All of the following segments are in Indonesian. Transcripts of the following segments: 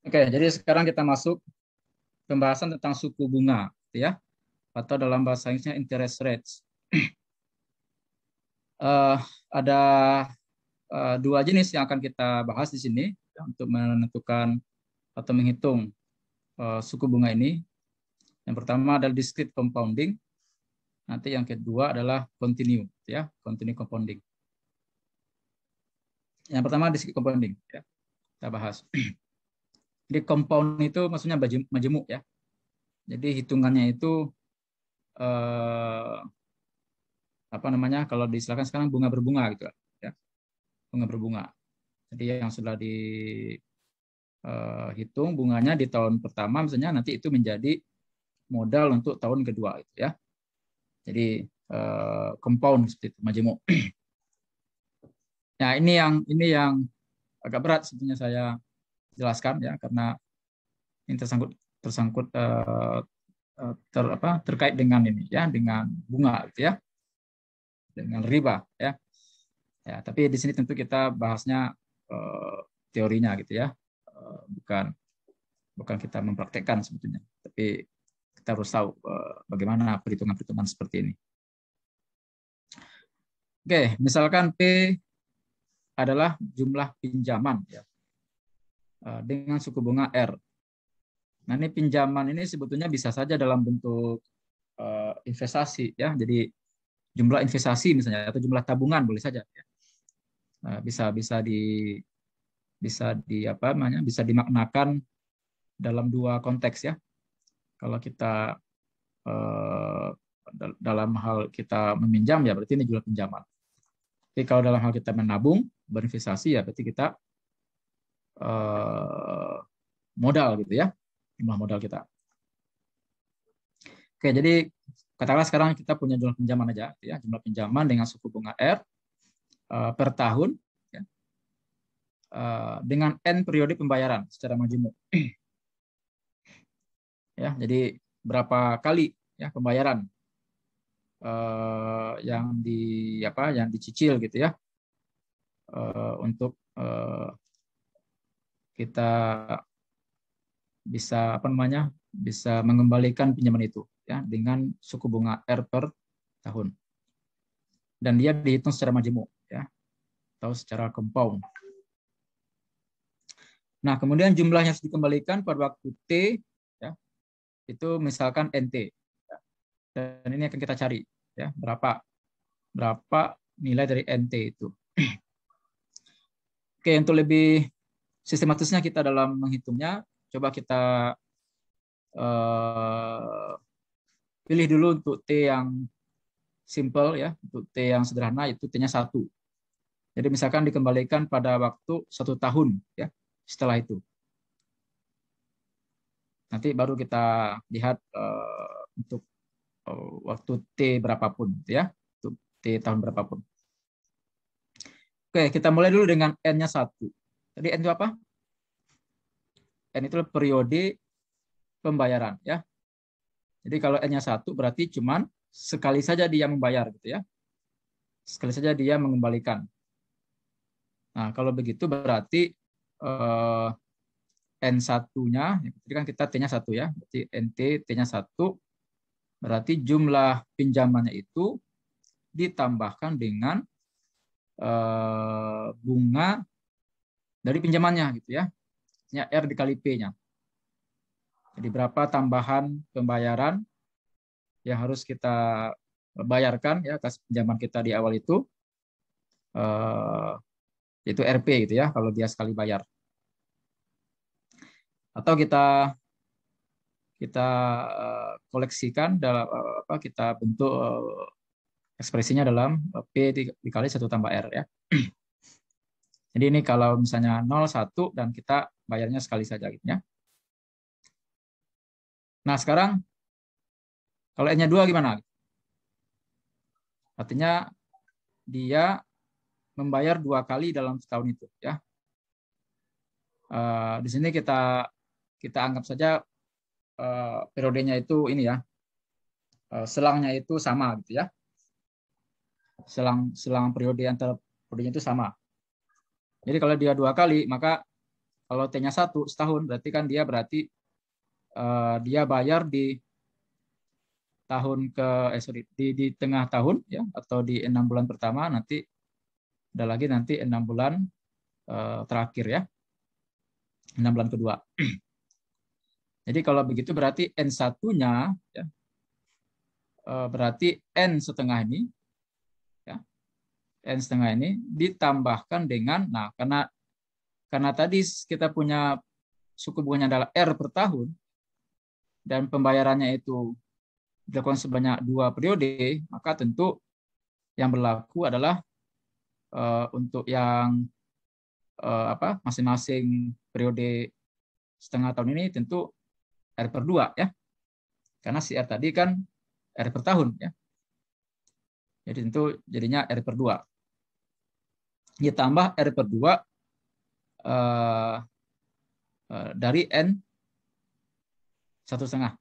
Oke, jadi sekarang kita masuk pembahasan tentang suku bunga, gitu ya, atau dalam bahasa Inggrisnya interest rates. Eh, ada dua jenis yang akan kita bahas di sini ya, untuk menentukan atau menghitung suku bunga ini. Yang pertama adalah discrete compounding, nanti yang kedua adalah continue, ya, continue compounding. Yang pertama discrete compounding, ya, kita bahas. Jadi compound itu maksudnya majemuk, ya. Jadi hitungannya itu apa namanya, kalau diistilahkan sekarang bunga berbunga gitu, ya, bunga berbunga. Jadi yang sudah dihitung bunganya di tahun pertama misalnya, nanti itu menjadi modal untuk tahun kedua gitu, ya. Jadi compound seperti itu, majemuk. Nah, ini yang agak berat sebetulnya saya jelaskan, ya, karena ini tersangkut terkait dengan ini, ya, dengan bunga gitu, ya, dengan riba, ya. Ya, tapi di sini tentu kita bahasnya teorinya gitu, ya. Bukan kita mempraktekkan sebetulnya, tapi kita harus tahu bagaimana perhitungan-perhitungan seperti ini. Oke, misalkan P adalah jumlah pinjaman, ya, dengan suku bunga R. Nah, ini pinjaman ini sebetulnya bisa saja dalam bentuk investasi, ya. Jadi jumlah investasi misalnya atau jumlah tabungan boleh saja, ya. Bisa bisa dimaknakan dalam dua konteks, ya. Kalau kita dalam hal kita meminjam, ya berarti ini jumlah pinjaman. Tapi kalau dalam hal kita menabung, berinvestasi, ya berarti kita modal gitu, ya, jumlah modal kita. Oke, jadi katakanlah sekarang kita punya jumlah pinjaman aja, ya, jumlah pinjaman dengan suku bunga R per tahun, ya, dengan N periode pembayaran secara majemuk. Ya, jadi berapa kali, ya, pembayaran yang dicicil gitu, ya, untuk kita bisa mengembalikan pinjaman itu, ya, dengan suku bunga R per tahun, dan dia dihitung secara majemuk, ya, atau secara compound. Nah, kemudian jumlah yang harus dikembalikan pada waktu T, ya, itu misalkan NT, ya. Dan ini akan kita cari, ya, berapa nilai dari NT itu. Oke, untuk lebih sistematisnya kita dalam menghitungnya, coba kita pilih dulu untuk T yang simple, ya, untuk T yang sederhana itu T-nya 1. Jadi misalkan dikembalikan pada waktu 1 tahun, ya, setelah itu. Nanti baru kita lihat untuk waktu T berapapun, ya, untuk T tahun berapapun. Oke, kita mulai dulu dengan N-nya 1. Jadi N itu apa? N itu periode pembayaran, ya. Jadi kalau N-nya 1 berarti cuman sekali saja dia membayar gitu, ya. Sekali saja dia mengembalikan. Nah, kalau begitu berarti N1-nya, jadi kan kita T-nya 1, ya. Berarti NT T-nya 1, berarti jumlah pinjamannya itu ditambahkan dengan bunga dari pinjamannya gitu, ya. R dikali P-nya. Jadi berapa tambahan pembayaran yang harus kita bayarkan, ya, atas pinjaman kita di awal itu, yaitu RP gitu, ya, kalau dia sekali bayar. Atau kita koleksikan dalam kita bentuk ekspresinya dalam P dikali 1 tambah R, ya. Jadi ini kalau misalnya 0, 1 dan kita bayarnya sekali saja gitu, ya. Nah, sekarang kalau N-nya 2 gimana? Artinya dia membayar 2 kali dalam setahun itu, ya. Di sini kita anggap saja periodenya itu ini, ya, selangnya itu sama gitu, ya. Selang periode antara periodenya itu sama. Jadi kalau dia 2 kali, maka Kalau T-nya 1 setahun, berarti kan dia bayar di tahun di tengah tahun ya, atau di 6 bulan pertama, nanti ada lagi nanti 6 bulan terakhir ya, 6 bulan kedua. Jadi kalau begitu berarti N1-nya ya, berarti N setengah ini ya, N setengah ini ditambahkan dengan, nah karena tadi kita punya suku bunganya adalah R per tahun dan pembayarannya itu dilakukan sebanyak 2 periode, maka tentu yang berlaku adalah untuk yang masing-masing periode setengah tahun ini tentu R per 2 ya. Karena si R tadi kan R per tahun ya. Jadi tentu jadinya R per 2. Ditambah R per 2 dari N 1,5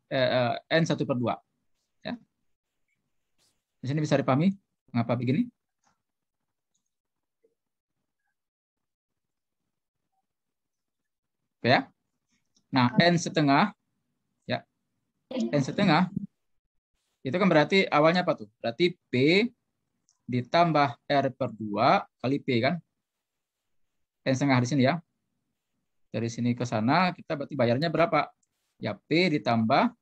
N 1 per 2 ya. Di sini bisa dipahami mengapa begini? Ya. Nah, N setengah ya. N setengah itu kan berarti awalnya apa tuh? Berarti P ditambah R per 2 kali P kan? N setengah di sini ya. Dari sini ke sana kita berarti bayarnya berapa? Ya P ditambah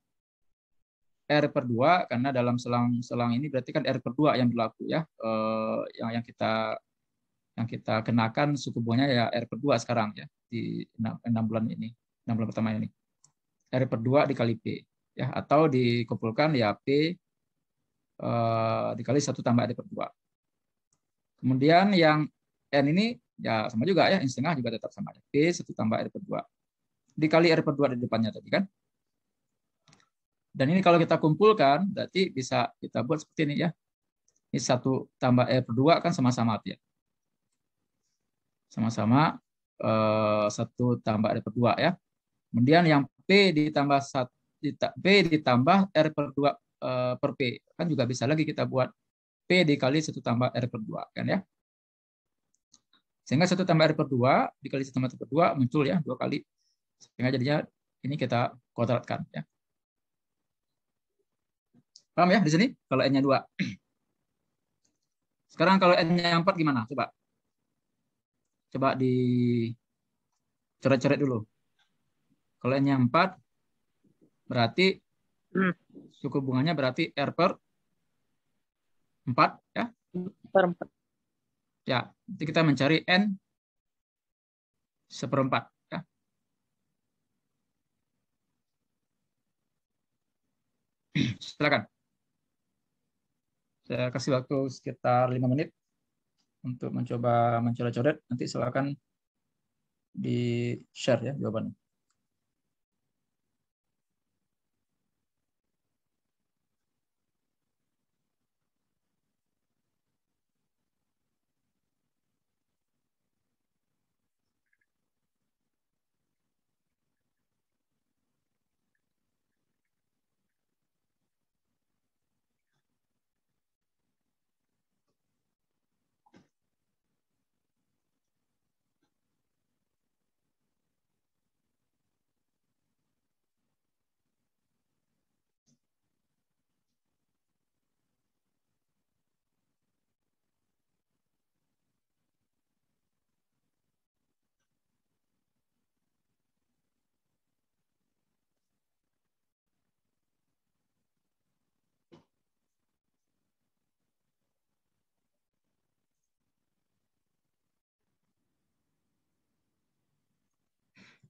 R per 2, karena dalam selang ini berarti kan R per 2 yang berlaku ya. Yang kita kenakan suku bunganya ya R per 2 sekarang ya di 6 bulan ini, 6 bulan pertama ini. R per 2 dikali P ya, atau dikumpulkan ya P dikali 1 tambah R per 2. Kemudian yang N ini ya sama juga ya, N setengah juga tetap sama. P 1 tambah R per 2 dikali R per 2 di depannya tadi kan. Dan ini kalau kita kumpulkan berarti bisa kita buat seperti ini ya. Ini 1 tambah R per 2 kan sama-sama ya. Sama-sama 1 tambah R per 2 ya. Kemudian yang P ditambah P ditambah R per 2 per P. Kan juga bisa lagi kita buat P dikali 1 tambah R per 2 kan ya. Sehingga 1 tambah R per 2 dikali 1 tambah R per 2 muncul ya 2 kali. Sehingga jadinya ini kita kuadratkan ya. Paham ya di sini kalau N-nya 2. Sekarang kalau N-nya 4 gimana? Coba dicoret-coret dulu. Kalau N-nya 4 berarti suku bunganya berarti R per 4 ya. Per 4. Ya, nanti kita mencari N seperempat ya. Silakan. Saya kasih waktu sekitar 5 menit untuk mencoba mencoret-coret. Nanti silakan di-share ya jawabannya.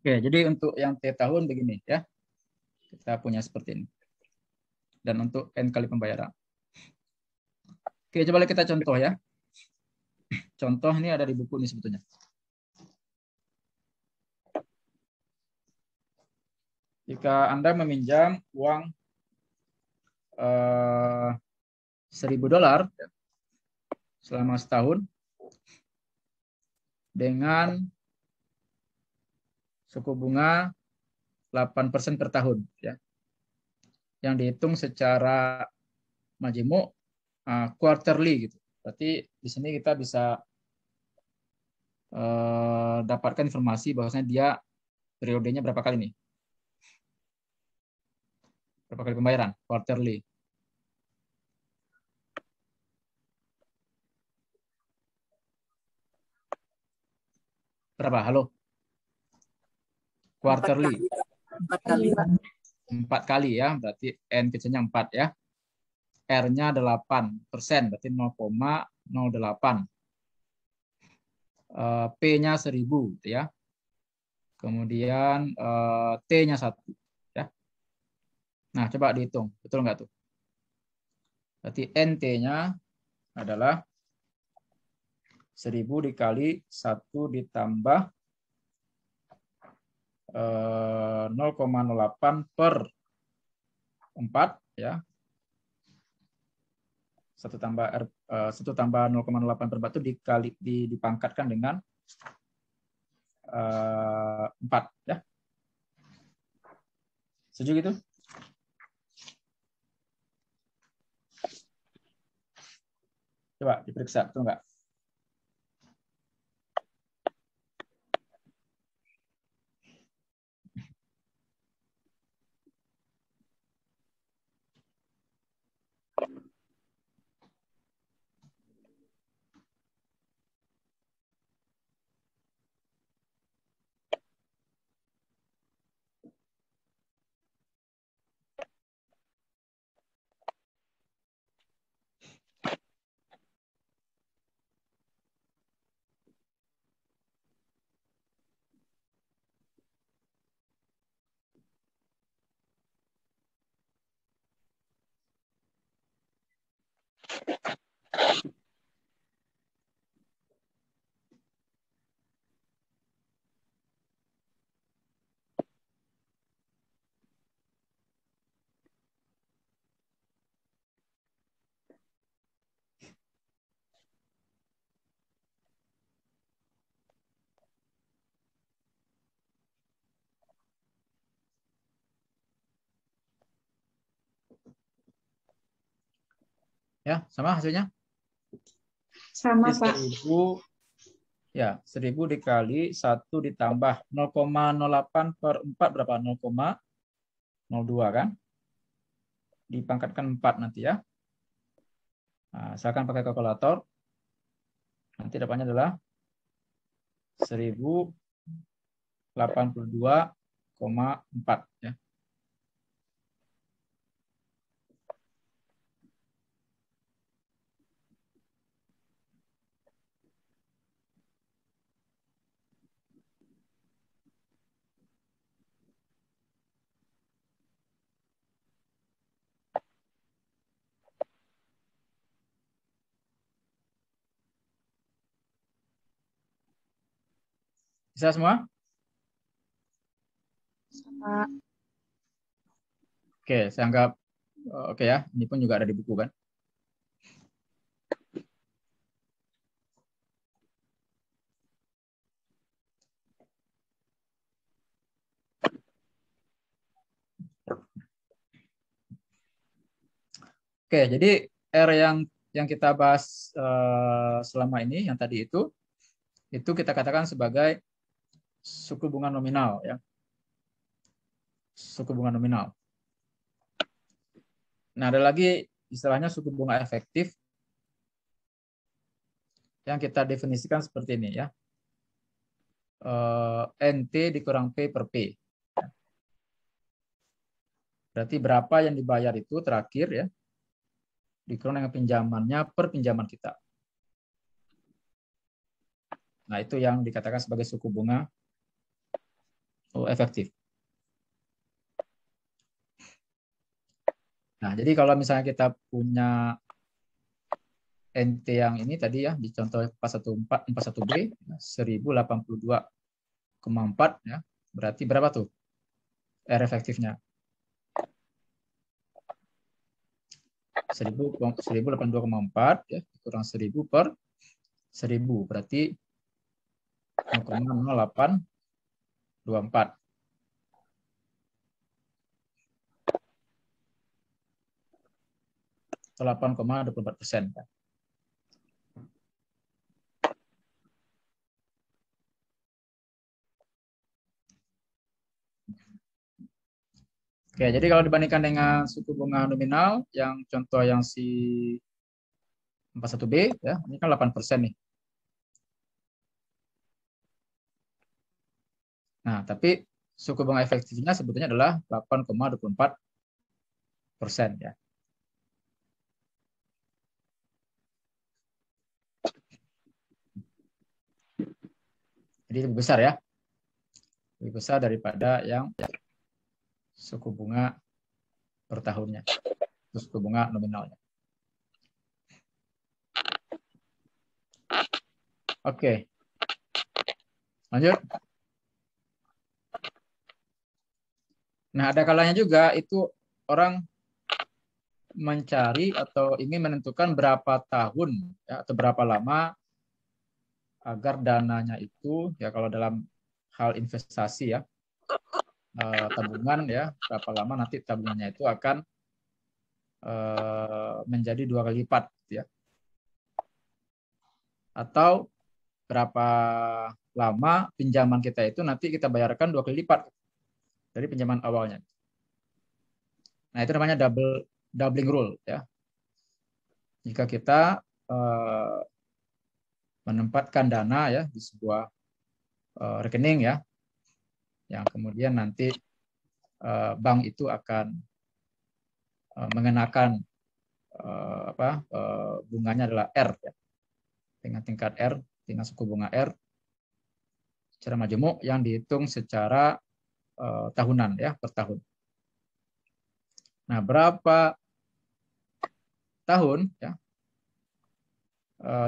Oke, jadi untuk yang T tahun begini ya. Kita punya seperti ini. Dan untuk N kali pembayaran. Oke, coba kita contoh ya. Contoh ini ada di buku ini sebetulnya. Jika Anda meminjam uang $1.000 selama setahun dengan suku bunga 8% per tahun ya. Yang dihitung secara majemuk quarterly gitu. Berarti di sini kita bisa dapatkan informasi bahwasanya dia periodenya berapa kali nih? Berapa kali pembayaran? Quarterly. Berapa? Halo? Quarterly. 4 kali. 4 kali ya, berarti N kecilnya 4 ya. R-nya 8%, berarti 0,08. P-nya 1000 gitu ya. Kemudian T-nya 1 ya. Nah, coba dihitung, betul nggak tuh? Berarti NT-nya adalah 1000 dikali 1 ditambah 0,08 per 4 ya. 1 tambah 0,08 per 4 itu dipangkatkan dengan 4 ya. Setuju gitu? Coba diperiksa, betul nggak? Ya, sama hasilnya? Sama, Jadi Pak. 1000 ya, 1000 dikali 1 ditambah 0,08 per 4 berapa? 0,02 kan? Dipangkatkan 4 nanti ya. Nah, asalkan pakai kalkulator, nanti dapatnya adalah 1082,4 ya. Bisa semua? Sama. Oke, saya anggap oke ya. Ini pun juga ada di buku kan. Oke, jadi R yang kita bahas selama ini yang tadi itu kita katakan sebagai suku bunga nominal ya. Suku bunga nominal. Nah, ada lagi istilahnya suku bunga efektif yang kita definisikan seperti ini ya. NT dikurang P per P. Berarti berapa yang dibayar itu terakhir ya, dikurang dengan pinjamannya per pinjaman kita. Nah, itu yang dikatakan sebagai suku bunga efektif. Nah, jadi kalau misalnya kita punya NT yang ini tadi ya, di contoh 41B, 1082,4 ya, berarti berapa tuh R efektifnya? 1082,4 ya, kurang 1000 per 1000, berarti 0,0824. Atau 8,24%. Oke, jadi kalau dibandingkan dengan suku bunga nominal yang contoh yang si 41B ya, ini kan 8% nih. Nah, tapi suku bunga efektifnya sebetulnya adalah 8,24% ya. Jadi lebih besar ya. Lebih besar daripada yang suku bunga per tahunnya. Suku bunga nominalnya. Oke. Lanjut. Nah, ada kalanya juga itu orang mencari atau ingin menentukan berapa tahun ya, atau berapa lama agar dananya itu ya kalau dalam hal investasi ya tabungan ya berapa lama nanti tabungannya itu akan menjadi 2 kali lipat gitu ya. Atau berapa lama pinjaman kita itu nanti kita bayarkan 2 kali lipat dari pinjaman awalnya. Nah, itu namanya doubling rule ya. Jika kita menempatkan dana ya di sebuah rekening ya, yang kemudian nanti bank itu akan mengenakan bunganya adalah R ya, dengan tingkat R, dengan suku bunga R secara majemuk yang dihitung secara tahunan ya per tahun. Nah, berapa tahun ya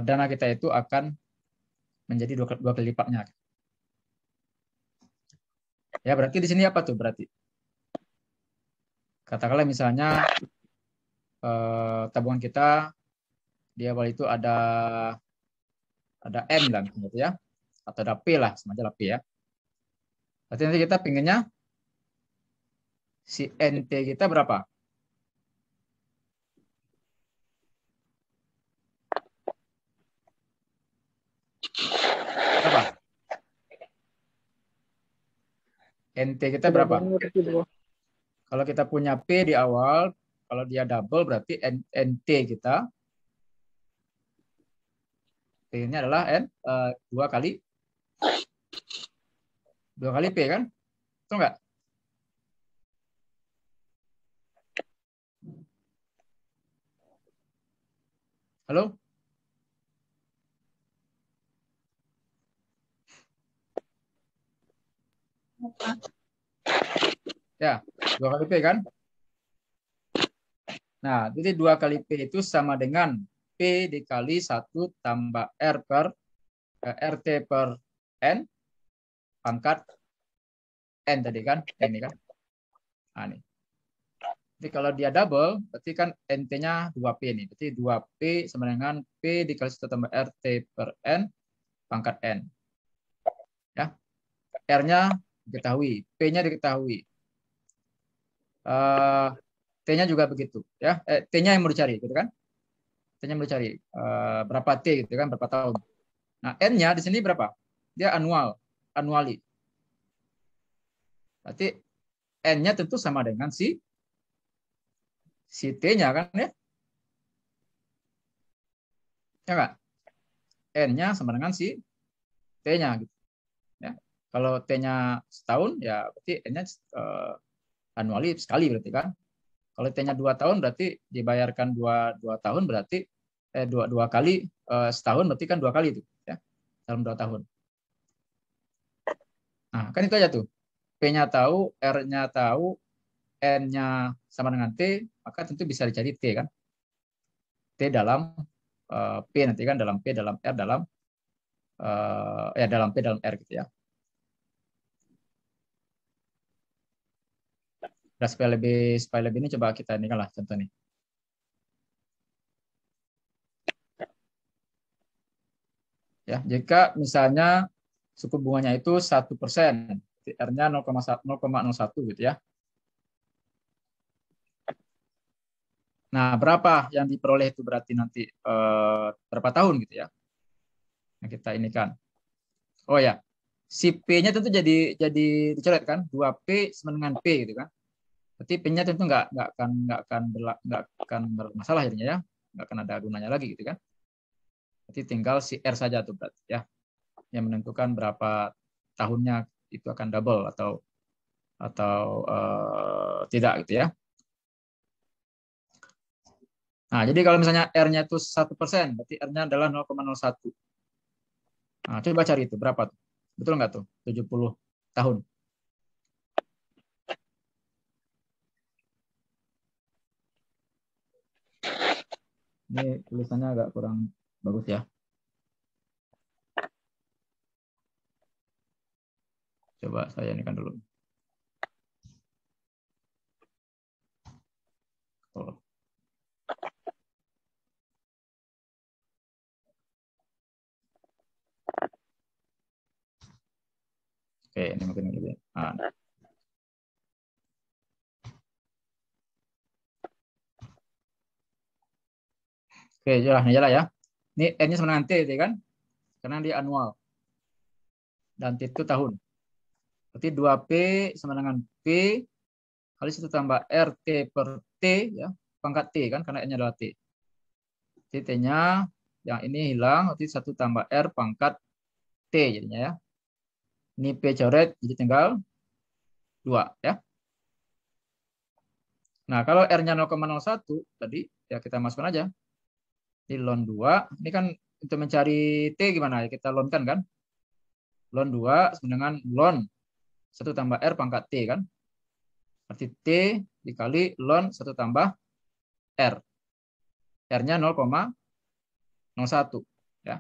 dana kita itu akan menjadi dua kali lipatnya. Ya, berarti di sini apa tuh berarti? Katakanlah misalnya tabungan kita di awal itu ada M lah gitu ya, atau ada P lah, semacam P ya. Berarti nanti kita pinginnya si NT kita berapa? Berapa? NT kita berapa? Kalau kita punya P di awal, kalau dia double berarti NT kita P-nya adalah dua kali P kan? Betul nggak? Halo? Ya, 2 kali P kan? Nah, jadi 2 kali P itu sama dengan P dikali 1 tambah RT per N pangkat N tadi kan? Ini kan? Nah, ini. Jadi kalau dia double, berarti kan NT-nya 2P nih. Berarti 2P sama dengan P dikali 1 tambah RT per N pangkat N. Ya. R-nya diketahui, P-nya diketahui. T-nya juga begitu. Ya. T-nya yang mau dicari, gitu kan? T-nya mau dicari. Berapa T, gitu kan? Berapa tahun. Nah, N-nya di sini berapa? Dia annually. Berarti N-nya tentu sama dengan si T-nya kan ya? Ya nggak? N-nya sama dengan si T-nya gitu. Ya. Kalau T-nya setahun ya berarti N-nya annually sekali berarti kan. Kalau T-nya 2 tahun berarti dibayarkan 2 tahun berarti dua kali setahun berarti kan 2 kali itu ya. Dalam 2 tahun. Nah, kan itu aja tuh. P-nya tahu, R-nya tahu, N-nya sama dengan T, maka tentu bisa dicari T kan. T dalam P nanti kan dalam P dalam R dalam dalam P dalam R gitu ya. Nah, supaya lebih ini coba kita ini lah contoh nih. Ya, jika misalnya suku bunganya itu 1%, R-nya 0,01 gitu ya. Nah, berapa yang diperoleh itu berarti nanti berapa tahun gitu ya? Yang kita ini kan. Oh ya, si P-nya tentu jadi dicoret kan, 2P sama dengan P gitu kan. Berarti PIN-nya tentu nggak akan bermasalah jadinya ya, nggak akan ada gunanya lagi gitu kan. Berarti tinggal si R saja tuh berarti ya, yang menentukan berapa tahunnya itu akan double atau tidak gitu ya. Nah, jadi kalau misalnya R-nya itu 1%, berarti R-nya adalah 0,01. Nah, coba cari itu berapa tuh? Betul nggak tuh? 70 tahun. Ini tulisannya agak kurang bagus ya. Coba saya ini kan dulu. Oh. Oke, ini mungkin lebih. Ah. Oke, jalan ya. Ini N-nya sama dengan T, kan? Karena dia annual. Dan T itu tahun. Berarti 2P sama dengan P kali 1 tambah RT per T, ya. Pangkat T, kan? Karena N-nya adalah T. T-nya yang ini hilang, berarti 1 tambah R pangkat T jadinya ya. Ini P coret, jadi tinggal 2, ya. Nah, kalau R-nya 0,01, tadi ya kita masukkan aja. Di ln 2, ini kan untuk mencari T gimana ya? Kita lonkan kan? Ln 2 sama dengan ln 1 tambah R pangkat T kan? Berarti T dikali ln 1 tambah R. R-nya 0,01. Ya.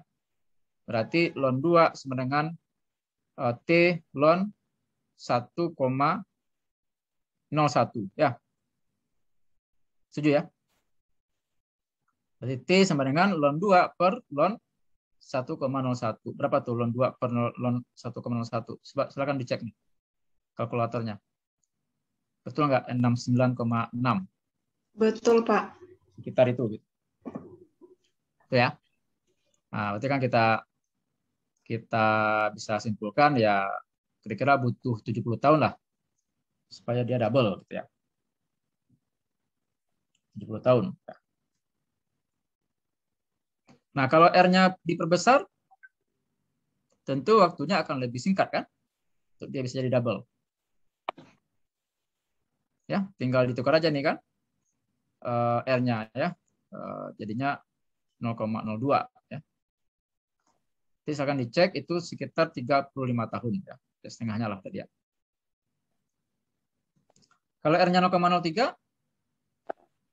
Berarti ln 2 sama dengan T ln 1,01. Ya. Setuju ya? Berarti T sama dengan ln 2 per ln 1,01. Berapa tuh ln 2 per ln 1,01? Silakan dicek nih kalkulatornya. Betul nggak? 69,6. Betul, Pak. Sekitar itu. Gitu. Itu ya. Nah, berarti kan kita bisa simpulkan ya kira-kira butuh 70 tahun lah supaya dia double gitu ya. 70 tahun. Nah, kalau R-nya diperbesar, tentu waktunya akan lebih singkat kan? Untuk dia bisa jadi double. Ya, tinggal ditukar aja nih kan. R-nya ya. Jadinya 0,02 ya. Jadi akan dicek itu sekitar 35 tahun ya. Setengahnya lah tadi ya. Kalau R-nya 0,03,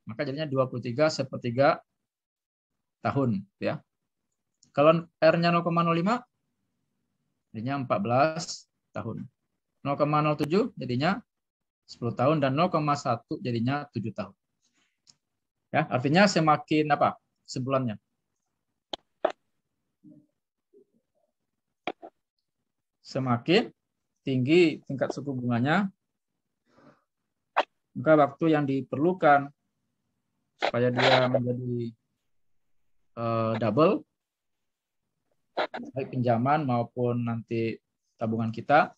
maka jadinya 23/3 tahun ya. Kalau R-nya 0,05, jadinya 14 tahun. 0,07 jadinya 10 tahun dan 0,1 jadinya 7 tahun. Ya, artinya semakin apa? Sebulannya. Semakin tinggi tingkat suku bunganya, maka waktu yang diperlukan supaya dia menjadi double, baik pinjaman maupun nanti tabungan kita,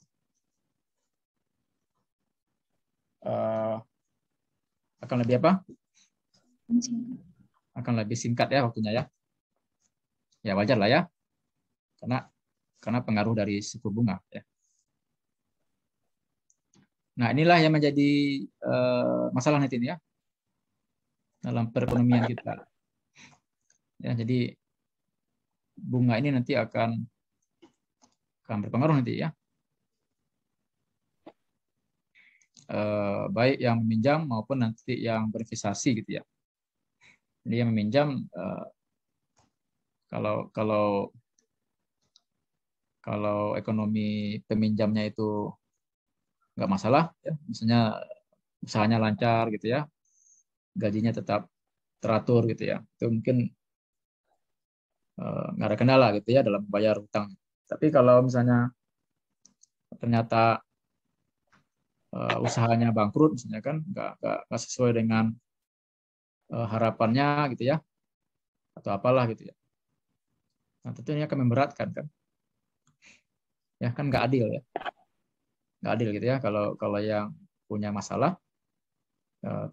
akan lebih apa? Akan lebih singkat ya waktunya ya. Ya wajar lah ya, karena pengaruh dari suku bunga ya. Nah, inilah yang menjadi masalah nanti ini ya dalam perekonomian kita. Ya, jadi bunga ini nanti akan berpengaruh nanti ya. Baik yang meminjam maupun nanti yang berinvestasi gitu ya. Jadi yang meminjam kalau ekonomi peminjamnya itu nggak masalah, ya, misalnya usahanya lancar gitu ya, gajinya tetap teratur gitu ya, itu mungkin nggak ada kendala gitu ya dalam bayar utang. Tapi kalau misalnya ternyata usahanya bangkrut, misalnya kan nggak sesuai dengan harapannya gitu ya, atau apalah gitu ya. Nah, tentu ini akan memberatkan kan, ya kan nggak adil ya, nggak adil gitu ya kalau yang punya masalah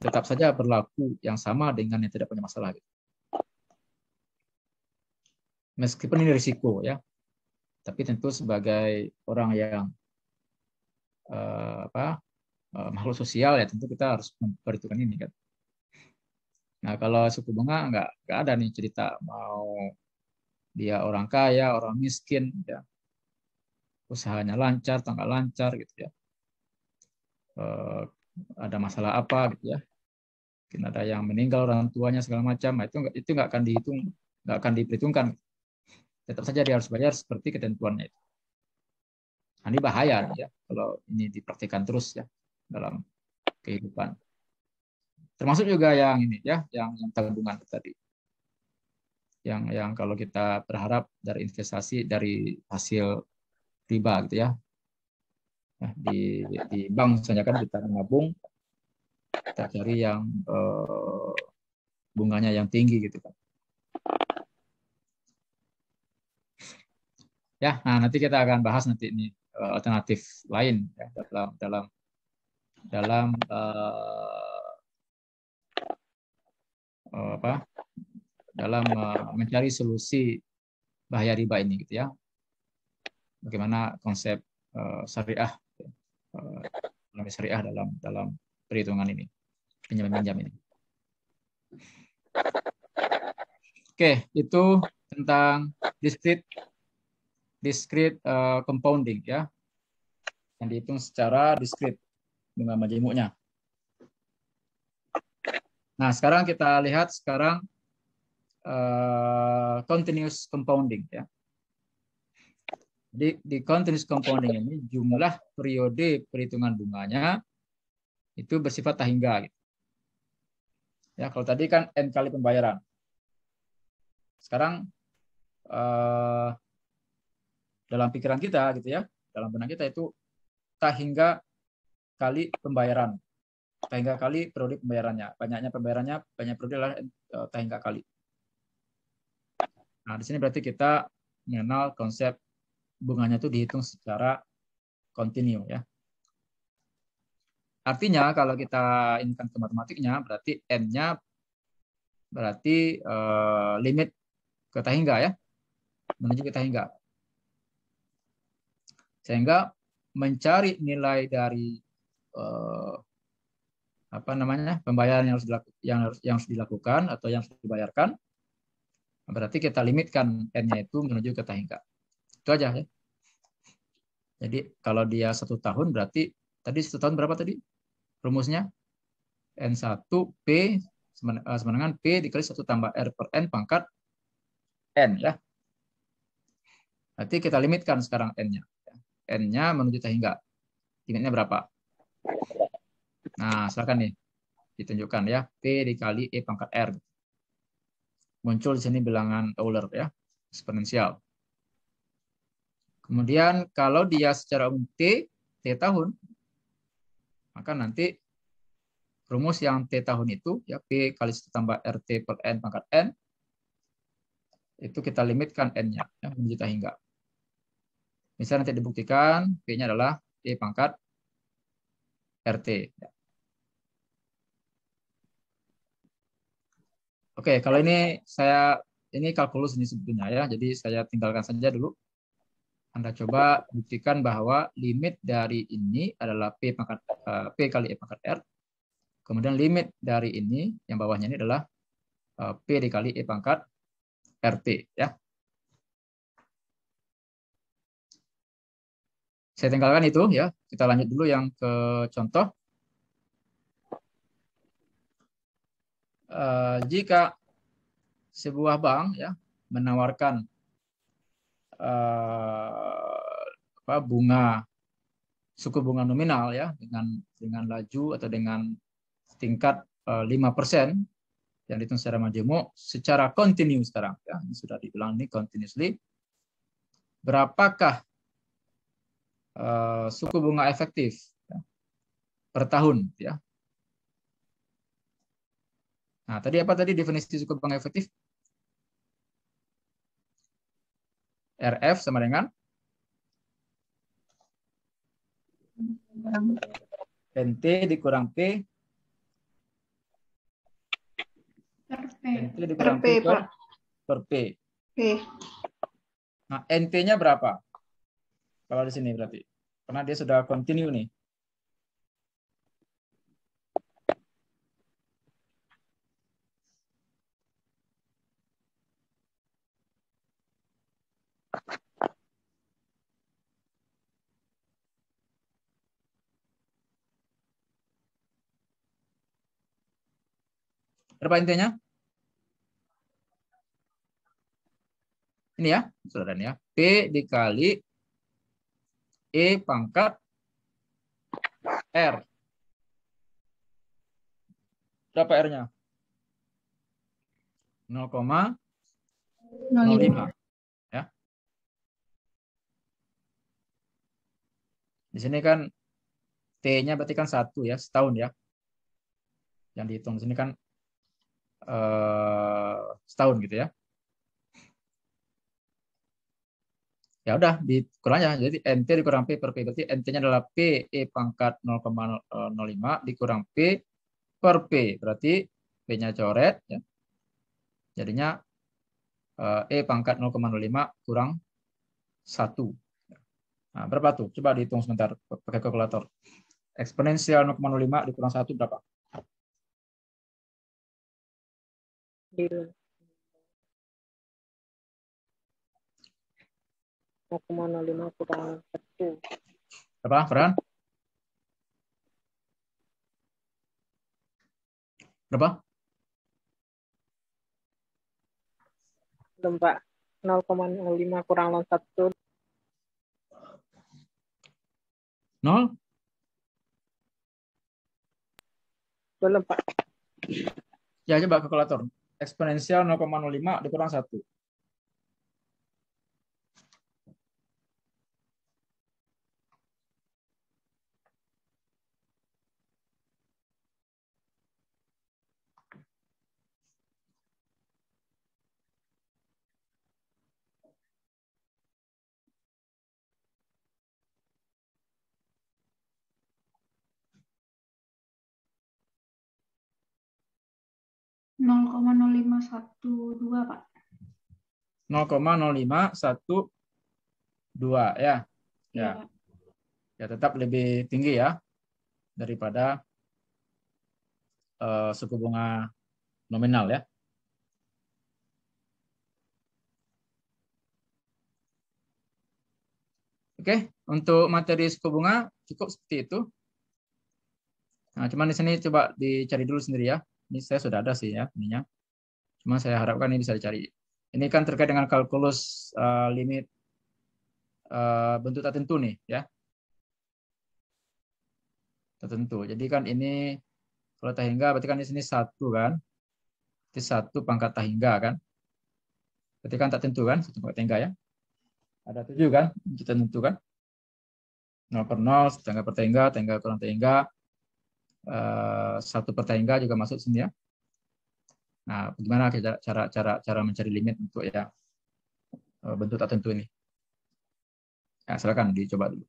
tetap saja berlaku yang sama dengan yang tidak punya masalah. Gitu. Meskipun ini risiko ya, tapi tentu sebagai orang yang makhluk sosial ya tentu kita harus memperhitungkan ini kan. Nah kalau suku bunga nggak ada nih cerita mau dia orang kaya, orang miskin, ya usahanya lancar, atau nggak lancar gitu ya. Ada masalah apa gitu ya. Mungkin ada yang meninggal orang tuanya segala macam, nah, itu nggak akan dihitung, nggak akan diperhitungkan. Tetap saja dia harus bayar seperti ketentuannya itu. Nah, ini bahaya ya kalau ini dipraktikkan terus ya dalam kehidupan. Termasuk juga yang ini ya, yang tabungan tadi. Yang kalau kita berharap dari investasi dari hasil riba gitu ya. Nah, di bank misalnya kan kita menabung, kita cari yang bunganya yang tinggi gitu kan. Ya, nah nanti kita akan bahas nanti ini alternatif lain ya, dalam dalam mencari solusi bahaya riba ini gitu ya. Bagaimana konsep syariah syariah dalam perhitungan ini, pinjam ini. Oke, itu tentang discrete compounding ya, yang dihitung secara discrete bunga majemuknya. Nah, sekarang kita lihat continuous compounding ya. Di continuous compounding ini jumlah periode perhitungan bunganya itu bersifat tak hingga. Gitu. Ya, kalau tadi kan n kali pembayaran. Sekarang dalam pikiran kita gitu ya, dalam benak kita itu tak hingga kali pembayaran, tak hingga kali periode pembayarannya. Banyaknya pembayarannya, banyak periode adalah tak hingga kali. Nah, di sini berarti kita mengenal konsep bunganya itu dihitung secara kontinu ya. Artinya kalau kita inginkan ke matematiknya berarti n-nya berarti limit ke tak hingga ya, menuju ke tak hingga. Sehingga mencari nilai dari pembayaran yang harus dilakukan atau yang harus dibayarkan, berarti kita limitkan n-nya itu menuju ke tak hingga. Itu aja ya. Jadi kalau dia 1 tahun berarti tadi 1 tahun berapa tadi rumusnya? N1 P sama dengan P dikali 1 tambah R per N pangkat N ya. Berarti kita limitkan sekarang N-nya. N-nya menuju tak hingga. Limitnya berapa? Nah, silakan nih ditunjukkan ya. P dikali E pangkat R. Muncul di sini bilangan Euler ya, eksponensial. Kemudian kalau dia secara umum T tahun, maka nanti rumus yang T tahun itu, ya P kali 1 tambah RT per N pangkat N, itu kita limitkan N-nya, ya, menuju tak hingga. Misalnya nanti dibuktikan, P-nya adalah E pangkat RT. Ya. Oke, kalau ini ini kalkulus ini sebetulnya ya, jadi saya tinggalkan saja dulu. Anda coba buktikan bahwa limit dari ini adalah P kali E pangkat R. Kemudian limit dari ini, yang bawahnya ini adalah P dikali E pangkat RT. Ya. Saya tinggalkan itu ya. Kita lanjut dulu yang ke contoh. Jika sebuah bank ya menawarkan bunga suku bunga nominal ya dengan laju atau dengan tingkat 5% yang dihitung secara majemuk secara kontinu sekarang ya, ini sudah dibilang ini continuously. Berapakah suku bunga efektif ya, per tahun ya? Nah, tadi apa tadi definisi suku bunga efektif? RF sama dengan NT dikurang P NT Per dikurang P, P Pak. per P. P. Nah, NT-nya berapa? Kalau di sini berarti. Karena dia sudah continue nih. Berapa NT-nya? Ini ya, saudara ya. P dikali E pangkat R. Berapa R-nya? 0,05. Ya. Di sini kan T-nya berarti kan 1 ya, setahun ya. Yang dihitung di sini kan setahun gitu ya. Ya udah dikurang aja. Jadi NT dikurang P per P. Berarti NT-nya adalah P E pangkat 0,05 dikurang P per P. Berarti P-nya coret ya. Jadinya E pangkat 0,05 kurang 1. Nah, berapa tuh? Coba dihitung sebentar pakai kalkulator. Eksponensial 0,05 dikurang 1 berapa? 0,05 kurang 1. Berapa, Farhan? Berapa? Belum, Pak. 0,05 kurang 1. 0? Belum, Pak. Ya, coba kalkulator. Eksponensial 0,05 dikurang 1. Nol koma 0512, Pak. 0,0512 ya. Iya, Ya. Pak. Ya, tetap lebih tinggi ya daripada suku bunga nominal ya. Oke, untuk materi suku bunga cukup seperti itu. Nah, cuman di sini coba dicari dulu sendiri ya. Ini saya sudah ada sih ya ininya. Cuma saya harapkan ini bisa dicari. Ini kan terkait dengan kalkulus limit bentuk tertentu nih ya. Tertentu. Jadi kan ini kalau tahingga berarti kan di sini 1 kan. Berarti 1 pangkat tahingga kan. Berarti kan tak tentu kan 1 pangkat tahingga ya. Ada 7 kan kita tentukan. 0 per 0, tahingga per tahingga, tahingga kurang tahingga. 1 per tahingga juga masuk sini ya. Nah, bagaimana cara mencari limit untuk ya bentuk tertentu ini? Ya, silakan dicoba dulu.